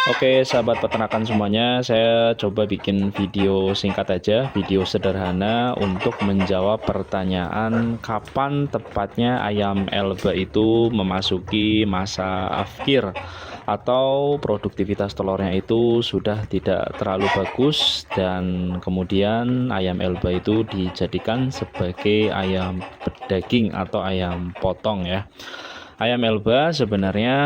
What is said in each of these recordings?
Oke, sahabat peternakan semuanya, saya coba bikin video singkat aja, video sederhana untuk menjawab pertanyaan kapan tepatnya ayam Elba itu memasuki masa afkir atau produktivitas telurnya itu sudah tidak terlalu bagus dan kemudian ayam Elba itu dijadikan sebagai ayam daging atau ayam potong ya. Ayam Elba sebenarnya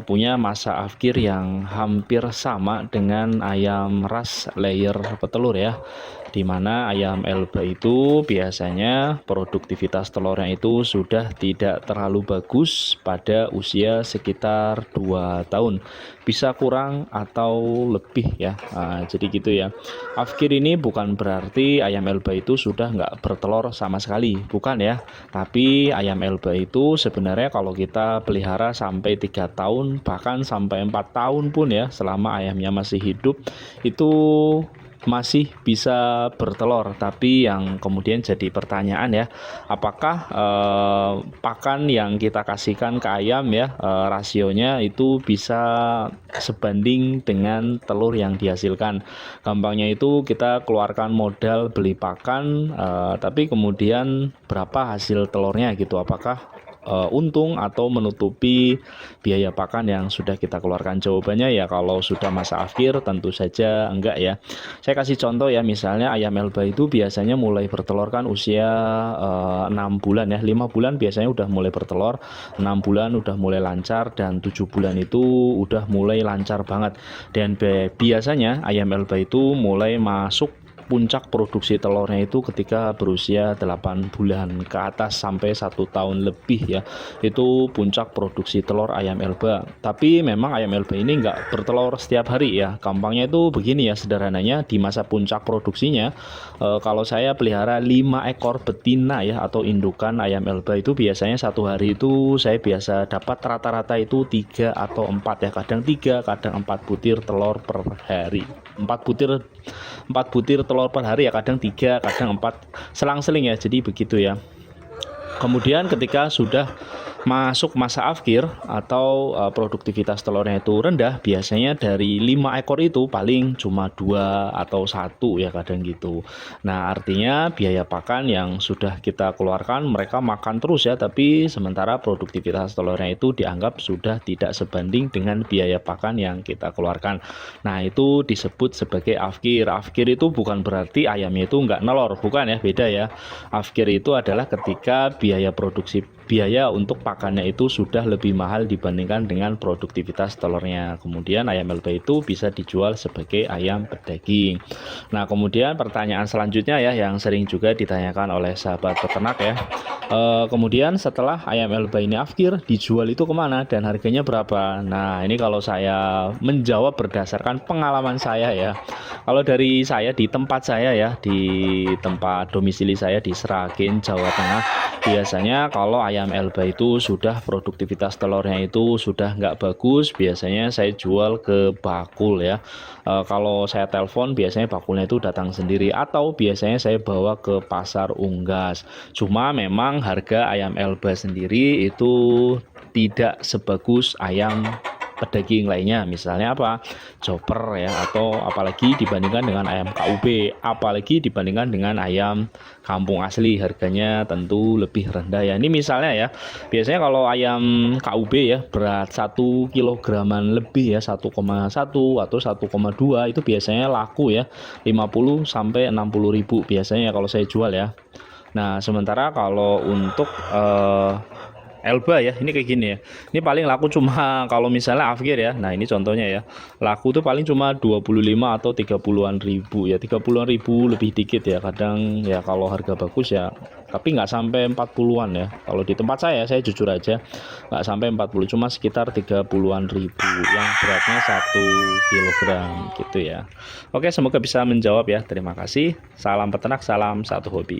punya masa afkir yang hampir sama dengan ayam ras layer petelur ya, di mana ayam Elba itu biasanya produktivitas telurnya itu sudah tidak terlalu bagus pada usia sekitar 2 tahun, bisa kurang atau lebih ya. Jadi gitu ya. Afkir ini bukan berarti ayam Elba itu sudah nggak bertelur sama sekali, bukan ya. Tapi ayam Elba itu sebenarnya kalau kita pelihara sampai 3 tahun bahkan sampai 4 tahun pun ya, selama ayamnya masih hidup itu masih bisa bertelur. Tapi yang kemudian jadi pertanyaan ya, apakah pakan yang kita kasihkan ke ayam ya, rasionya itu bisa sebanding dengan telur yang dihasilkan. Gampangnya itu kita keluarkan modal beli pakan, tapi kemudian berapa hasil telurnya gitu, apakah untung atau menutupi biaya pakan yang sudah kita keluarkan? Jawabannya ya kalau sudah masa akhir tentu saja enggak ya. Saya kasih contoh ya, misalnya ayam Elba itu biasanya mulai bertelur kan usia 6 bulan ya, 5 bulan biasanya udah mulai bertelur, 6 bulan udah mulai lancar, dan 7 bulan itu udah mulai lancar banget. Dan biasanya ayam Elba itu mulai masuk puncak produksi telurnya itu ketika berusia 8 bulan ke atas sampai 1 tahun lebih ya. Itu puncak produksi telur ayam Elba. Tapi memang ayam Elba ini nggak bertelur setiap hari ya. Gampangnya itu begini ya, sederhananya di masa puncak produksinya, kalau saya pelihara 5 ekor betina ya atau indukan ayam Elba itu biasanya satu hari itu saya biasa dapat rata-rata itu 3 atau 4 ya, kadang 3 kadang 4 butir telur per hari. 4 butir telur per hari ya, kadang 3 kadang 4, selang-seling ya, jadi begitu ya. Kemudian ketika sudah masuk masa afkir atau produktivitas telurnya itu rendah, biasanya dari 5 ekor itu paling cuma 2 atau 1 ya, kadang gitu. Nah artinya biaya pakan yang sudah kita keluarkan mereka makan terus ya, tapi sementara produktivitas telurnya itu dianggap sudah tidak sebanding dengan biaya pakan yang kita keluarkan. Nah itu disebut sebagai afkir. Afkir itu bukan berarti ayamnya itu nggak nelor, bukan ya, beda ya. Afkir itu adalah ketika biaya untuk pakannya itu sudah lebih mahal dibandingkan dengan produktivitas telurnya. Kemudian ayam Elba itu bisa dijual sebagai ayam pedaging. Nah kemudian pertanyaan selanjutnya ya, yang sering juga ditanyakan oleh sahabat peternak ya, kemudian setelah ayam Elba ini afkir, dijual itu kemana dan harganya berapa? Nah ini kalau saya menjawab berdasarkan pengalaman saya ya. Kalau dari saya di tempat saya ya, di tempat domisili saya di Sragen, Jawa Tengah, biasanya kalau ayam Elba itu sudah produktivitas telurnya itu sudah nggak bagus, biasanya saya jual ke bakul ya. Kalau saya telepon biasanya bakulnya itu datang sendiri, atau biasanya saya bawa ke pasar unggas. Cuma memang harga ayam Elba sendiri itu tidak sebagus ayam pedaging lainnya, misalnya apa, chopper ya, atau apalagi dibandingkan dengan ayam KUB, apalagi dibandingkan dengan ayam kampung asli, harganya tentu lebih rendah ya. Ini misalnya ya, biasanya kalau ayam KUB ya berat 1 kilograman lebih ya, 1,1 atau 1,2 itu biasanya laku ya 50 sampai 60 ribu biasanya kalau saya jual ya. Nah sementara kalau untuk Elba ya, ini kayak gini ya. Ini paling laku cuma kalau misalnya afkir ya. Nah, ini contohnya ya. Laku tuh paling cuma 25 atau 30-an ribu ya. 30-an ribu lebih dikit ya. Kadang ya kalau harga bagus ya, tapi nggak sampai 40-an ya. Kalau di tempat saya jujur aja nggak sampai 40, cuma sekitar 30-an ribu yang beratnya 1 kilogram gitu ya. Oke, semoga bisa menjawab ya. Terima kasih. Salam peternak, salam satu hobi.